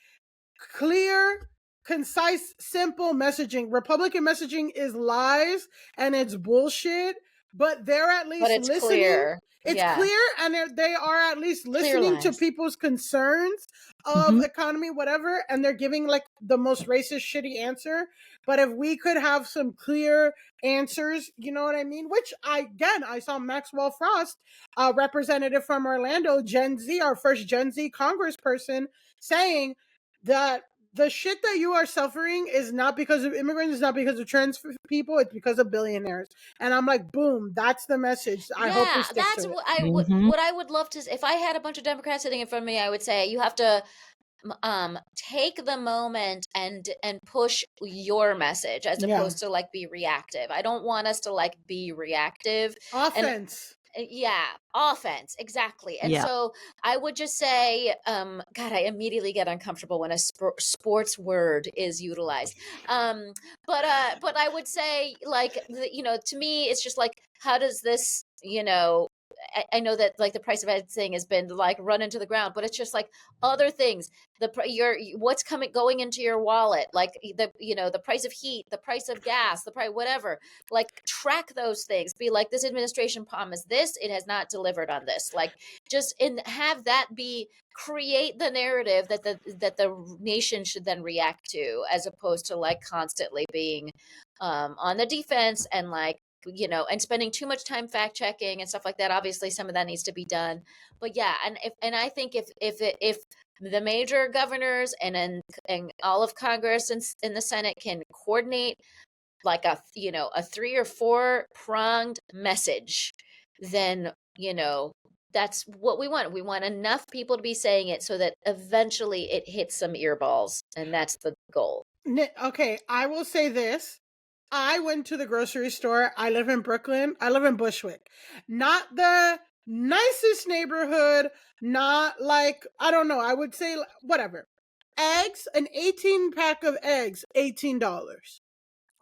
[SPEAKER 4] clear, concise, simple messaging. Republican messaging is lies and it's bullshit, but they're at least listening.
[SPEAKER 2] Clear.
[SPEAKER 4] It's clear, and they are at least listening to people's concerns of economy, whatever, and they're giving like the most racist, shitty answer. But if we could have some clear answers, you know what I mean? Which I saw Maxwell Frost, a representative from Orlando, Gen Z, our first Gen Z congressperson, saying that the shit that you are suffering is not because of immigrants, it's not because of trans people, it's because of billionaires. And I'm like, boom, that's the message. I hope we stick to it.
[SPEAKER 2] What I would love to, if I had a bunch of Democrats sitting in front of me, I would say you have to take the moment and push your message as opposed to like be reactive. I don't want us to like be reactive.
[SPEAKER 4] Offense.
[SPEAKER 2] Offense, exactly. And so I would just say, God, I immediately get uncomfortable when a sports word is utilized. But I would say, like, to me, it's just like, how does this, I know that like the price of everything has been like run into the ground, but it's just like other things. What's going into your wallet, like the price of heat, the price of gas, the price, whatever. Like track those things. Be like, this administration promised this, it has not delivered on this. Like have that create the narrative that the nation should then react to, as opposed to like constantly being on the defense and like, and spending too much time fact checking and stuff like that. Obviously some of that needs to be done, but yeah. And I think if the major governors and all of Congress and the Senate can coordinate like a 3 or 4 pronged message, then, that's what we want. We want enough people to be saying it so that eventually it hits some earballs, and that's the goal.
[SPEAKER 4] Okay, I will say this. I went to the grocery store. I live in Brooklyn. I live in Bushwick. Not the nicest neighborhood. Not like, I don't know. I would say whatever. Eggs, an 18 pack of eggs, $18.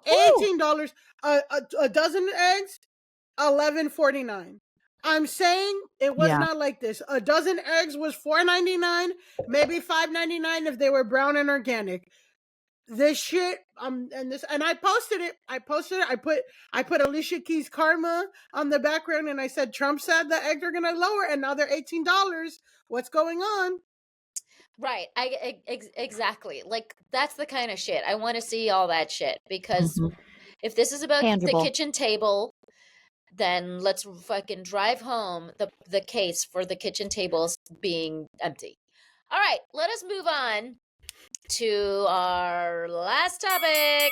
[SPEAKER 4] $18. A dozen eggs, $11.49. I'm saying it was not like this. A dozen eggs was $4.99, maybe $5.99 if they were brown and organic. This shit, and I posted it. I put Alicia Keys' Karma on the background, and I said Trump said the eggs are gonna lower, and now they're $18. What's going on?
[SPEAKER 2] Right. Exactly. Like that's the kind of shit I want to see. All that shit, because if this is about the kitchen table, then let's fucking drive home the case for the kitchen tables being empty. All right, let us move on to our last topic.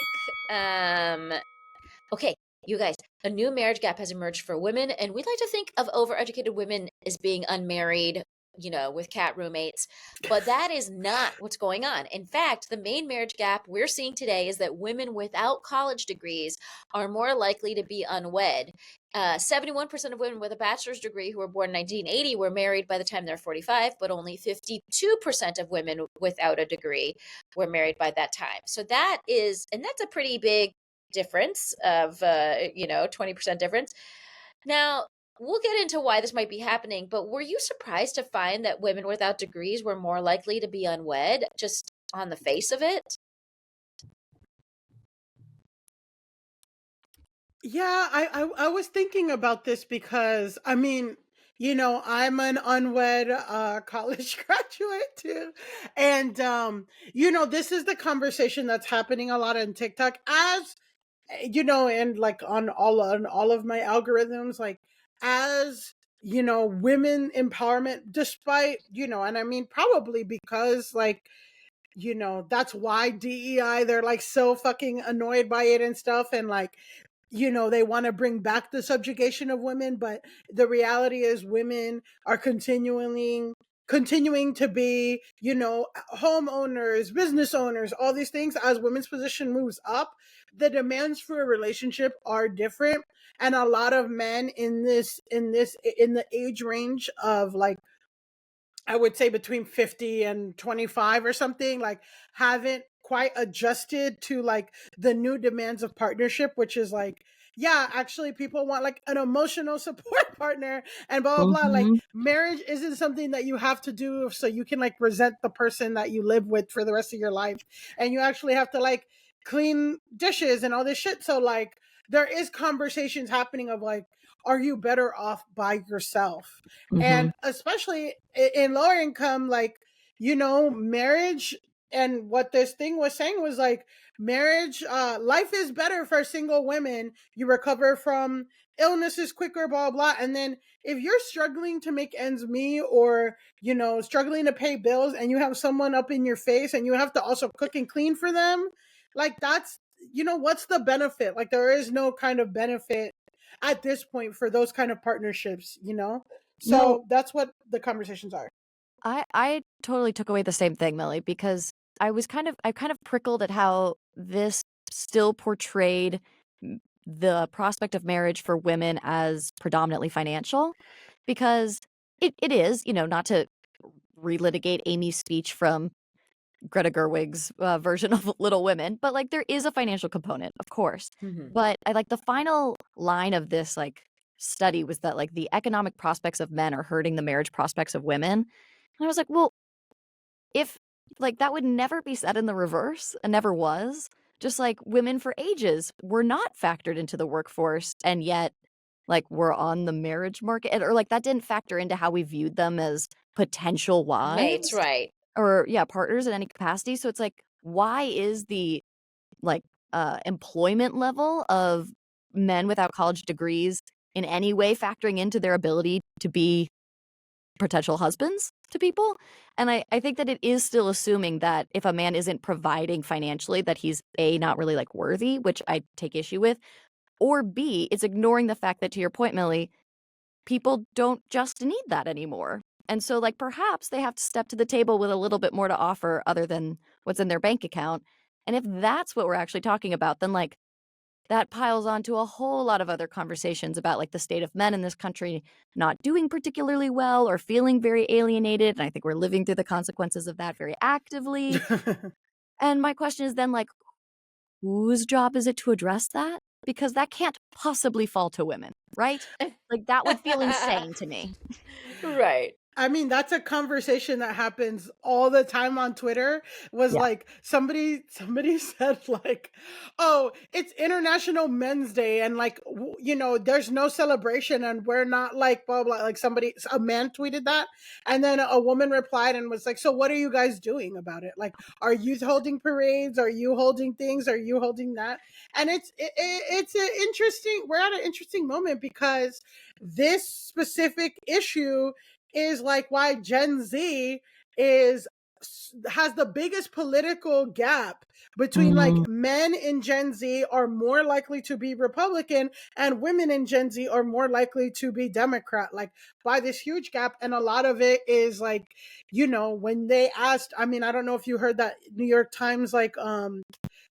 [SPEAKER 2] Okay, you guys, a new marriage gap has emerged for women, and we'd like to think of overeducated women as being unmarried with cat roommates. But that is not what's going on. In fact, the main marriage gap we're seeing today is that women without college degrees are more likely to be unwed. 71% of women with a bachelor's degree who were born in 1980 were married by the time they're 45, but only 52% of women without a degree were married by that time. So that's a pretty big difference of 20% difference. Now, we'll get into why this might be happening, but were you surprised to find that women without degrees were more likely to be unwed, just on the face of it?
[SPEAKER 4] Yeah, I was thinking about this because I mean, I'm an unwed college graduate too. And this is the conversation that's happening a lot on TikTok as and like on all of my algorithms, like as women empowerment, despite, and I mean probably because like that's why DEI, they're like so fucking annoyed by it and stuff, and like they want to bring back the subjugation of women, but the reality is women are continuing to be, homeowners, business owners, all these things. As women's position moves up, the demands for a relationship are different. And a lot of men in the age range of like, I would say between 50 and 25 or something, like haven't quite adjusted to like the new demands of partnership, which is like, yeah, actually people want like an emotional support partner and blah, blah, blah. Like
[SPEAKER 3] Mm-hmm.
[SPEAKER 4] marriage isn't something that you have to do so you can like resent the person that you live with for the rest of your life. And you actually have to like clean dishes and all this shit. So like there is conversations happening of like, are you better off by yourself?
[SPEAKER 3] Mm-hmm.
[SPEAKER 4] And especially in lower income, like marriage, and what this thing was saying was like marriage, life is better for single women. You recover from illnesses quicker, blah blah. And then if you're struggling to make ends meet, or struggling to pay bills, and you have someone up in your face and you have to also cook and clean for them, like that's what's the benefit? Like there is no kind of benefit at this point for those kind of partnerships.
[SPEAKER 3] No,
[SPEAKER 4] So that's what the conversations are.
[SPEAKER 3] I totally took away the same thing, Millie, because I kind of prickled at how this still portrayed the prospect of marriage for women as predominantly financial, because it is, not to relitigate Amy's speech from Greta Gerwig's version of Little Women, but like there is a financial component, of course.
[SPEAKER 2] Mm-hmm.
[SPEAKER 3] But I like the final line of this like study was that like the economic prospects of men are hurting the marriage prospects of women. And I was like, well, if like that would never be said in the reverse and never was, just like women for ages were not factored into the workforce, and yet like we're on the marriage market, or like that didn't factor into how we viewed them as potential
[SPEAKER 2] Mates,
[SPEAKER 3] wives
[SPEAKER 2] right.
[SPEAKER 3] or yeah, partners in any capacity. So it's like, why is the like employment level of men without college degrees in any way factoring into their ability to be potential husbands to people? And I think that it is still assuming that if a man isn't providing financially, that he's A, not really like worthy, which I take issue with, or B, it's ignoring the fact that, to your point, Millie, people don't just need that anymore. And so like perhaps they have to step to the table with a little bit more to offer other than what's in their bank account. And if that's what we're actually talking about, then like that piles onto a whole lot of other conversations about like the state of men in this country not doing particularly well or feeling very alienated. And I think we're living through the consequences of that very actively. And my question is then like, whose job is it to address that? Because that can't possibly fall to women, right? Like that would feel insane to me.
[SPEAKER 2] Right.
[SPEAKER 4] I mean, that's a conversation that happens all the time on Twitter. Was
[SPEAKER 3] Yeah.
[SPEAKER 4] like somebody said like, "Oh, it's International Men's Day, and like there's no celebration, and we're not like blah blah." Like a man tweeted that, and then a woman replied and was like, "So what are you guys doing about it? Like, are you holding parades? Are you holding things? Are you holding that?" And it's an interesting. We're at an interesting moment because this specific issue is like why Gen Z is has the biggest political gap between like men in Gen Z are more likely to be Republican and women in Gen Z are more likely to be Democrat, like by this huge gap. And a lot of it is like, you know, when they asked, I mean, I don't know if you heard that New York Times, like,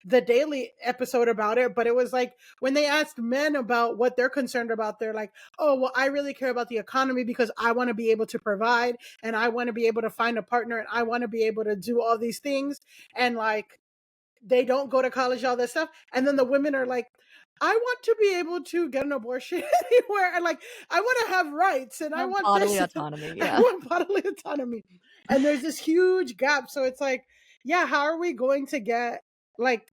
[SPEAKER 4] the Daily episode about it, but it was like when they asked men about what they're concerned about, they're like, oh, well, I really care about the economy because I want to be able to provide and I want to be able to find a partner and I want to be able to do all these things. And like, they don't go to college, all this stuff. And then the women are like, I want to be able to get an abortion anywhere. And like, I want to have rights and I want
[SPEAKER 3] bodily
[SPEAKER 4] this.
[SPEAKER 3] autonomy.
[SPEAKER 4] I
[SPEAKER 3] Yeah.
[SPEAKER 4] want bodily autonomy. And there's this huge gap. So it's like, yeah, how are we going to get like,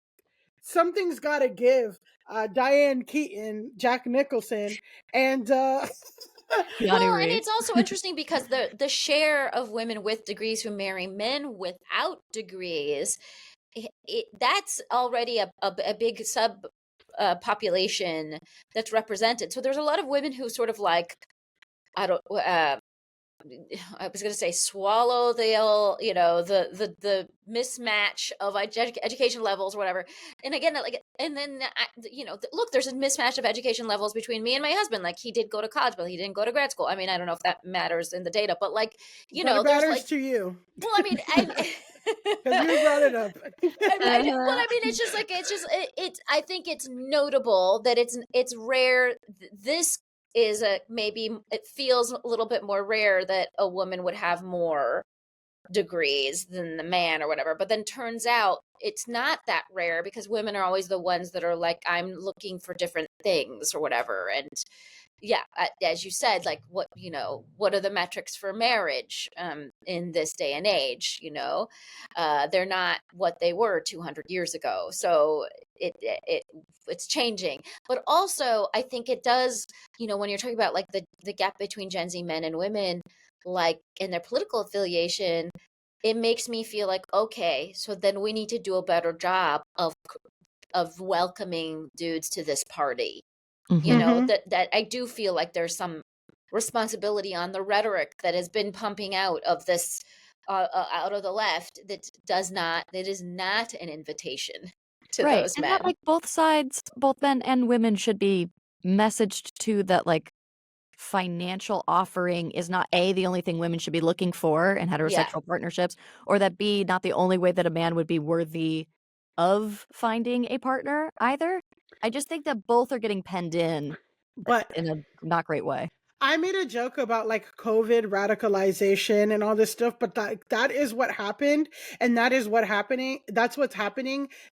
[SPEAKER 4] something's got to give. Diane Keaton, Jack Nicholson, and
[SPEAKER 2] Well, and
[SPEAKER 3] Reeves.
[SPEAKER 2] it's also interesting because the share of women with degrees who marry men without degrees, that's already a big sub population that's represented. So there's a lot of women who sort of like, I was going to say swallow the mismatch of education levels or whatever. And again, like, and then look, there's a mismatch of education levels between me and my husband. Like, he did go to college, but he didn't go to grad school. I mean, I don't know if that matters in the data, but like,
[SPEAKER 4] but
[SPEAKER 2] there's
[SPEAKER 4] matters
[SPEAKER 2] like,
[SPEAKER 4] to you.
[SPEAKER 2] Well, I mean,
[SPEAKER 4] because you brought it up.
[SPEAKER 2] It's just like it's. I think it's notable that it's rare. This is maybe it feels a little bit more rare that a woman would have more degrees than the man or whatever, but then turns out it's not that rare because women are always the ones that are like, I'm looking for different things or whatever. And yeah, as you said, like what are the metrics for marriage in this day and age? They're not what they were 200 years ago. So it's changing. But also I think it does, when you're talking about like the gap between Gen Z men and women, like in their political affiliation, it makes me feel like, okay, so then we need to do a better job of welcoming dudes to this party. That I do feel like there's some responsibility on the rhetoric that has been pumping out of this out of the left that is not an invitation to those
[SPEAKER 3] And
[SPEAKER 2] men.
[SPEAKER 3] that, like, both sides, both men and women, should be messaged to that, like, financial offering is not A, the only thing women should be looking for in heterosexual partnerships, or that B, not the only way that a man would be worthy of finding a partner either. I just think that both are getting penned in a not great way.
[SPEAKER 4] I made a joke about like COVID radicalization and all this stuff, but that is what happened. And that is what's happening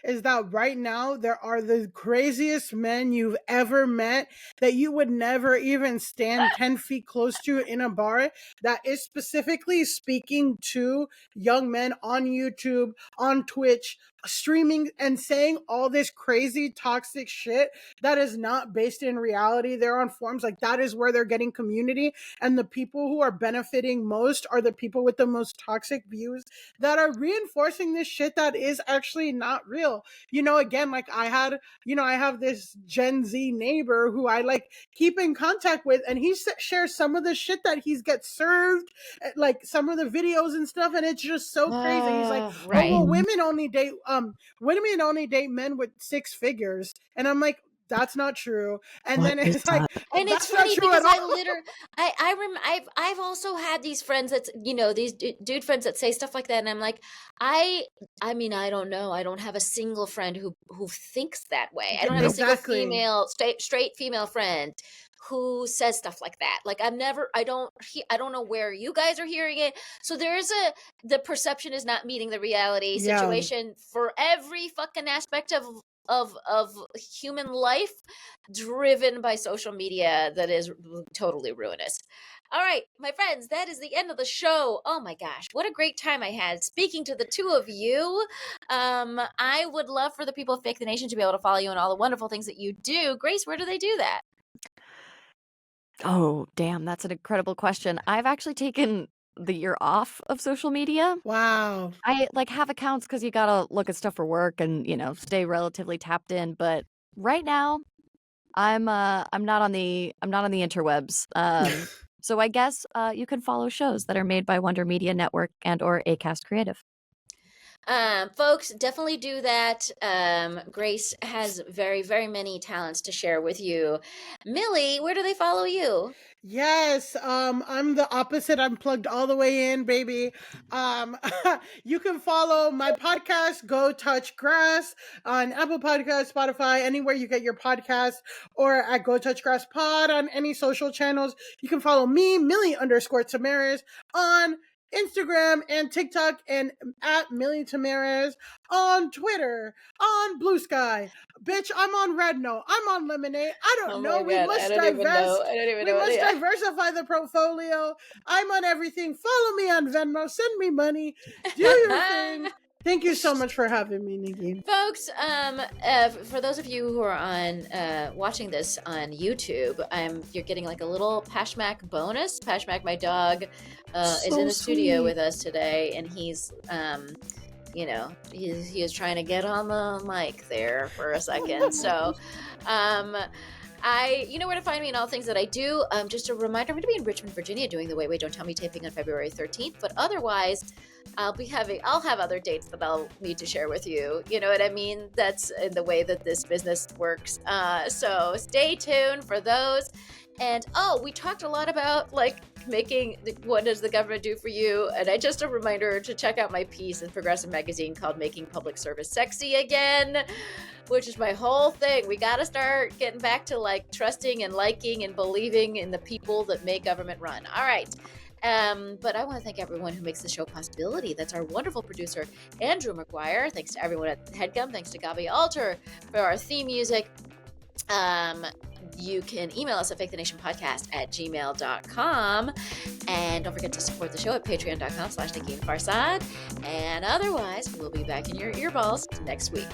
[SPEAKER 4] is that right now there are the craziest men you've ever met that you would never even stand 10 feet close to in a bar, that is specifically speaking to young men on YouTube, on Twitch, streaming and saying all this crazy toxic shit that is not based in reality. They're on forums, like that is where they're getting community, and the people who are benefiting most are the people with the most toxic views that are reinforcing this shit that is actually not real. Again, like I have this Gen Z neighbor who I like keep in contact with, and he shares some of the shit that he's gets served, like some of the videos and stuff, and it's just so crazy. He's like,
[SPEAKER 2] right.
[SPEAKER 4] oh, well, women only date men with six figures, and I'm like, that's not true. And then it's like,
[SPEAKER 2] and it's funny because I've also had these friends that's these dude friends that say stuff like that, and I'm like, I mean, I don't know, I don't have a single friend who thinks that way. I don't have a single female straight female friend who says stuff like that. Like I don't know where you guys are hearing it. So the perception is not meeting the reality situation for every fucking aspect of human life, driven by social media, that is totally ruinous. All right, my friends, that is the end of the show. Oh my gosh, what a great time I had speaking to the two of you. I would love for the people of Fake the Nation to be able to follow you and all the wonderful things that you do. Grace, where do they do that?
[SPEAKER 3] Oh, damn, that's an incredible question. I've actually taken the year off of social media.
[SPEAKER 4] Wow.
[SPEAKER 3] I like have accounts because you gotta look at stuff for work and stay relatively tapped in. But right now, I'm not on the interwebs. So I guess you can follow shows that are made by Wonder Media Network and or Acast Creative.
[SPEAKER 2] Folks, definitely do that. Grace has very, very many talents to share with you. Millie, where do they follow you?
[SPEAKER 4] Yes, I'm the opposite. I'm plugged all the way in, baby. You can follow my podcast, Go Touch Grass, on Apple Podcasts, Spotify, anywhere you get your podcast, or at Go Touch Grass Pod on any social channels. You can follow me, Milly_Tamarez, on Instagram and TikTok, and at Milly Tamarez on Twitter, on Blue Sky. Bitch, I'm on Red Note. I'm on Lemonade. I don't
[SPEAKER 2] Oh
[SPEAKER 4] know.
[SPEAKER 2] my
[SPEAKER 4] We
[SPEAKER 2] God,
[SPEAKER 4] must
[SPEAKER 2] I don't even know.
[SPEAKER 4] divest.
[SPEAKER 2] I don't even
[SPEAKER 4] We
[SPEAKER 2] know.
[SPEAKER 4] must
[SPEAKER 2] Yeah.
[SPEAKER 4] diversify the portfolio. I'm on everything. Follow me on Venmo. Send me money. Do your thing. Thank you so much for having me, Negin.
[SPEAKER 2] Folks, for those of you who are on watching this on YouTube, you're getting like a little Pashmak bonus. Pashmak, my dog, is in the studio with us today, and he's he is trying to get on the mic there for a second. So you know where to find me and all things that I do. Just a reminder, I'm going to be in Richmond, Virginia doing the Wait, Wait, Don't Tell Me taping on February 13th. But otherwise, I'll have other dates that I'll need to share with you. You know what I mean? That's in the way that this business works. So stay tuned for those. And we talked a lot about what does the government do for you? And just a reminder to check out my piece in Progressive Magazine called Making Public Service Sexy Again, which is my whole thing. We got to start getting back to trusting and liking and believing in the people that make government run. All right. But I want to thank everyone who makes the show possibility. That's our wonderful producer, Andrew McGuire. Thanks to everyone at HeadGum. Thanks to Gaby Alter for our theme music. You can email us at fakethenationpodcast@gmail.com. And don't forget to support the show at patreon.com/Negin Farsad. And otherwise, we'll be back in your earballs next week.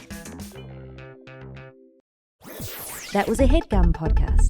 [SPEAKER 1] That was a HeadGum podcast.